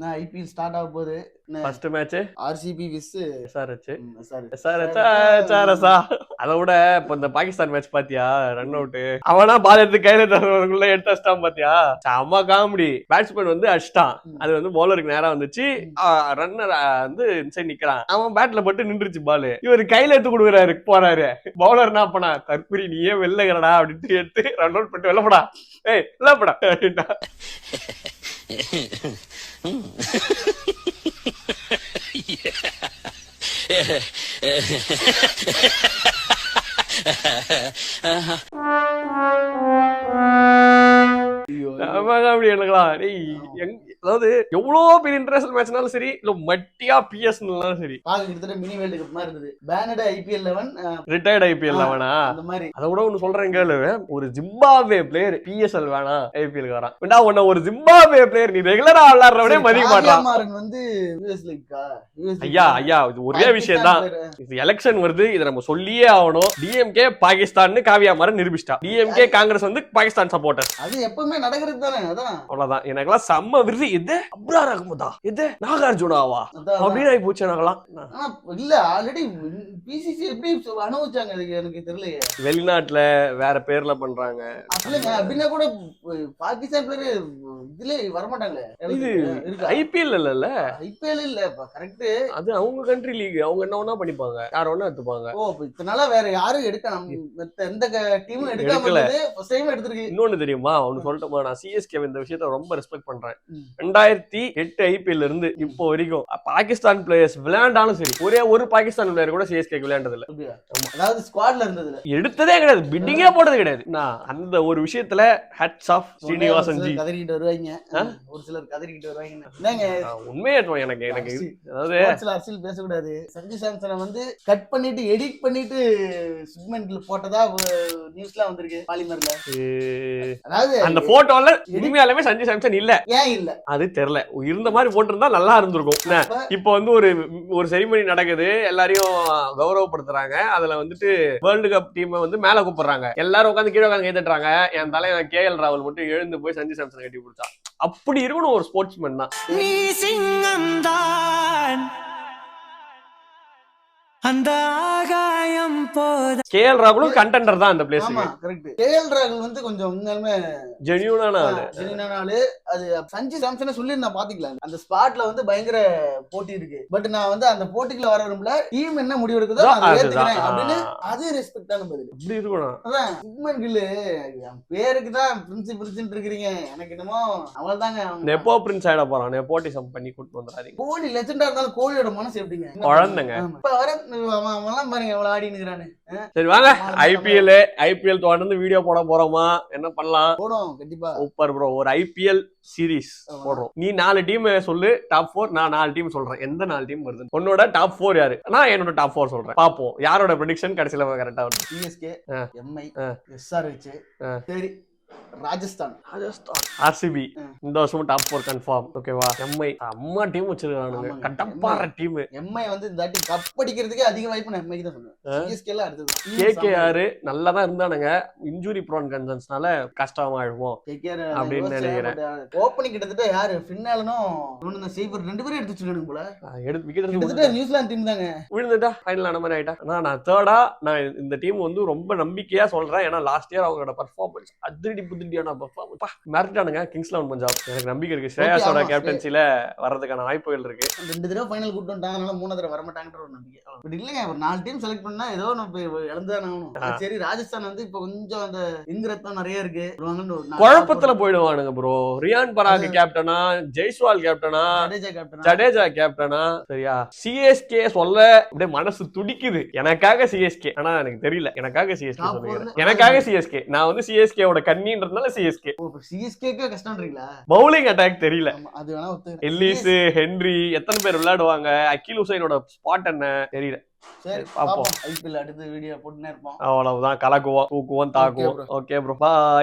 நான் IPL start ஆக போகுது. ஃபர்ஸ்ட் மேட்ச் ஆர்சிபி விஸ் எஸ்ஆர்ஹெச் எஸ்ஆர்ஹெச். அதை விட இப்ப இந்த பாகிஸ்தான் மேட்ச் பாத்தியா? ரன் அவுட் அவனா பால் எடுத்து கையில தரவங்களுக்குள்ள எடுத்து அடிச்சிட்டான் பாத்தியா? செம்ம காமெடி. பேட்ஸ்மேன் வந்து அடிச்சிட்டான், அது வந்து பவுலருக்கு நேரா வந்துச்சு. ரன்னர் வந்து இன்சைட் நிக்கிறான், அவன் பேட்ல பட்டு நின்றுச்சு பால். இவர் கையில எடுத்து கொடுக்குறாரு, போறாரு. பவுலர் என்ன பண்ணா, தற்குறி நீயே வெள்ளகிறடா அப்படின்ட்டு எடுத்து ரன் அவுட் பண்ணிட்டு வெள்ளப்படா, ஏய் வெள்ளப்படா அப்படின்ட்டா. அப்படி எனக்கலாம். அதாவது எவ்வளவு பெரிய இன்டர்நேஷனல் மேட்ச்னாலும் சரி, இல்ல மட்டியா பிஎஸ்னாலும் சரி, கிட்டத்தட்ட மினி வேர்ல்ட் கப் மாதிரி இருந்தது. பேனட் ஐபிஎல் 11, ரிட்டையர்ட் ஐபிஎல் 11 அந்த மாதிரி. அதை விட ஒன்னு சொல்றேன் கேளு, ஒரு ஜிம்பாப்வே பிளேயர் பிஎஸ்எல் வேணாம் ஐபிஎல் வரான். வேண்டா உன்ன ஒரு ஜிம்பாப்வே பிளேயர் நீ ரெகுலரா விளையாடுறவனே மதிக்க மாட்டான். வந்து ஐயா ஐயா இது ஒரே விஷயம் தான். இது எலெக்ஷன் வருது, இதை நம்ம சொல்லியே ஆகணும். டிஎம்கே பாகிஸ்தான் காவியா மாறன் நிரூபிச்சிட்டா. டிஎம்கே காங்கிரஸ் வந்து பாகிஸ்தான் சப்போர்ட்டர். அது எப்பவுமே நடக்கிறது தானே. அதான் அவ்வளவுதான். எனக்கெல்லாம் செம்ம விருது. இது அப்ரார் அகமதா, இது நாகார்ஜுனாவா அப்படின்னு ஆகி போச்சு. எனக்கெல்லாம் இல்ல ஆல்ரெடி பிசிசி எப்படி அனுபவிச்சாங்க எனக்கு தெரியலையே. வெளிநாட்டுல வேற பேர்ல பண்றாங்க அப்படின்னா கூட பாகிஸ்தான் பேரு இதுல வரமாட்டாங்களே. இது ஐபிஎல் இல்ல, ஐபிஎல் இல்ல கரெக்ட். அது அவங்க கண்ட்ரி லீக், அவங்க என்ன வேணா பண்ணிப்பாங்க, யார வேணா எடுத்துப்பாங்க. ஓ இதனால வேற யாரும் எடுக்கலாம், எந்த டீமும் எடுக்கல. எடுத்துருக்கு. இன்னொன்னு தெரியுமா, ஒன்னு சொல்லட்டுமா, நான் சிஎஸ்கே இந்த விஷயத்த ரொம்ப ரெஸ்பெக்ட் பண்றேன். 2008 ஐபிஎல் இருந்து இப்போ வரைக்கும் பாகிஸ்தான் பிளேயர்ஸ் விளையாண்டாலும் சரி, ஒரே ஒரு பாகிஸ்தான் பிளேயர் கூட சிஎஸ்கே விளையாண்டது இல்ல. அதாவது ஸ்குவாட்ல இருந்ததுல எடுத்ததே கிடையாது, பிட்டிங்கே போட்டது கிடையாது. அந்த ஒரு விஷயத்துல ஹட்ஸ் ஆஃப் ஸ்ரீனிவாசன் ஜி. கதறிட்டு வருவாங்க, ஒரு சிலர் கதறிட்டு வருவாங்க. உண்மையே எனக்கு அதாவது அரசியல் பேசக்கூடாது. சஞ்சு சாம்சனை வந்து கட் பண்ணிட்டு எடிட் பண்ணிட்டு சுப்மெண்ட்ல போட்டதா நியூஸ்லாம் வந்திருக்கு பாலிமர்ல. அதாவது அந்த போட்டோல உண்மையாலுமே சஞ்சு சாம்சன் இல்ல. ஏன் இல்ல அது தெரியல, இருந்த மாதிரி போட்டிருந்தா நல்லா இருந்திருக்கும். இப்ப வந்து ஒரு செரிமனி நடக்குது, எல்லாரையும் கௌரவப்படுத்துறாங்க. அதுல வந்துட்டு வேர்ல்டு கப் டீம் வந்து மேல கூப்பிடுறாங்க, எல்லாரும் உட்காந்து கீழே உட்காந்து கேட்டுறாங்க. என் தலைவன் KL ராகுல் மட்டும் எழுந்து போய் சஞ்சு சாம்சன் கட்டி கொடுத்தா. அப்படி இருக்கணும் ஒரு ஸ்போர்ட்ஸ்மேன் தான். நீ சிங்கம் தான் அந்த ஆகாயம் போத. KL ராகுலும் கண்டெண்டர் தான் அந்த பிளேஸ். கரெக்ட். KL ராகுல் வந்து கொஞ்சம் உண்மையாலுமே ஜெனியூனான ஆளு. அது சஞ்சு சாம்சனை சொல்லி நான் பாத்துக்கலாம். அந்த ஸ்பாட்ல வந்து பயங்கர போட்டி இருக்கு. பட் நான் வந்து அந்த போட்டிக்குள்ள வர விரும்பல, டீம் என்ன முடிவு எடுக்குதோ அதை ஏத்துக்கிறேன் அப்படின்னு. அது ரெஸ்பெக்டான பதில். இப்படி இருக்கணும். அதான் சுப்மன் கில்லு பேருக்கு தான் பிரின்ஸ் இருக்கீங்க, எனக்கு என்னமோ அவள் தாங்க நெப்போ பிரின்ஸ் ஆயிட போறான். நெப்போட்டிசம் பண்ணி கூட்டு வந்துறாதீங்க. கோலி லெஜெண்டா இருந்தாலும் கோலியோட மனசு எப்படிங்க குழந்தைங்க. இப்ப வர அவன்லாம் பாருங்க எவ்வளவு ஆடினுக்குறானு. சரி வாங்க, ஐபிஎல் தொடர்ந்து வீடியோ போட போறோமா, என்ன பண்ணலாம்? போடும் கண்டிப்பா. சூப்பர் ப்ரோ, ஒரு ஐபிஎல் சீரிஸ் போடுறோம். நீ 4 டீம் சொல்லு, டாப் 4. நான் 4 டீம் சொல்றேன், எந்த 4 டீம் வருது. உன்னோட டாப் 4 யாரு? நான் என்னோட டாப் 4 சொல்றேன், பாப்போம் யாரோட ப்ரெடிக்ஷன் கடைசில கரெக்டா வரும். சிஎஸ்கே, எம்ஐ, எஸ்ஆர்ஹெச், சரி ராஜஸ்தான், ஆர்சிபி இந்த வருஷமும் டாப் 4 கன்ஃபார்ம். ஓகேவா? எம்ஐ அம்மா டீம் வச்சிருக்கானுங்க, கட்டப்பாற டீம். எம்ஐ வந்து இந்த வாட்டி கப் அடிக்கிறதுக்கே அதிக வாய்ப்பு நான் எம்ஐக்கு தான் சொல்றேன். சிஎஸ்கே ல அடுத்து கேகேஆர் நல்லா தான் இருந்தானுங்க, இன்ஜூரி ப்ரோன் கன்சர்ன்ஸ்னால கஷ்டமாயிடுவோம் அப்படின்னு நினைக்கிறேன். ஓப்பனிங் கிட்டத்தட்ட யாரு ஃபின்னாலனும் இவனுங்க சேவர் ரெண்டு பேரும் எடுத்து வச்சிருக்கானுங்க போல. கிட்டத்தட்ட நியூசிலாந்து டீம் தாங்க விழுந்துட்டா, ஃபைனல் ஆன மாதிரி ஆயிட்டா. நான் தேர்டா நான் இந்த டீம் வந்து ரொம்ப நம்பிக்கையா சொல்றேன். ஏன்னா லாஸ்ட் இயர் அவங்களோட பர்ஃபார்மன்ஸ் அதிரடி மிரட்டானுங்க கிங்ஸ் 11 பஞ்சாப். எனக்கு நம்பிக்கை இருக்கு, ஸ்ரேயாஸோட கேப்டன்சில வர்றதுக்கான வாய்ப்புகள் இருக்கு. 2 தடவை ஃபைனல் கூட்டு வந்துட்டாங்க, அதனால 3 தடவை வர மாட்டாங்கன்ற ஒரு நம்பிக்கை. பட் இல்லங்க, ஒரு 4 டீம் செலக்ட் பண்ணா ஏதோ நம்ம இழந்துதான் ஆகணும். சரி ராஜஸ்தான் வந்து இப்ப கொஞ்சம் அந்த இங்கிரத்தம் நிறைய இருக்கு, குழப்பத்துல போயிடுவானுங்க ப்ரோ. ரியான் பராக் கேப்டனா, ஜெய்ஸ்வால் கேப்டனா, ஜடேஜா கேப்டனா, சரியா? சிஎஸ்கே சொல்ல அப்படியே மனசு துடிக்குது. எனக்காக சிஎஸ்கே, ஆனா எனக்கு தெரியல, எனக்காக சிஎஸ்கே சொல்லுங்க, எனக்காக சிஎஸ்கே. நான் வந்து சிஎஸ்கே ஓட கண்ணின்றதுனால சிஎஸ்கே. சிஎஸ்கேக்கு கஷ்டம்ன்றீங்களா? பவுலிங் அட்டாக் தெரியல. அது வேணா ஒத்து. எல்லிஸ், ஹென்றி எத்தனை பேர் விளையாடுவாங்க, அகில் ஹுசைனோட ஸ்பாட் என்ன தெரியல. சரி பாப்போம். ஐபிஎல் அடுத்த வீடியோ போட்டுனே இருப்போம். அவ்வளவுதான், கலக்குவோம், தூக்குவோம், தாக்குவோம். ஓகே ப்ரோ, பாய்.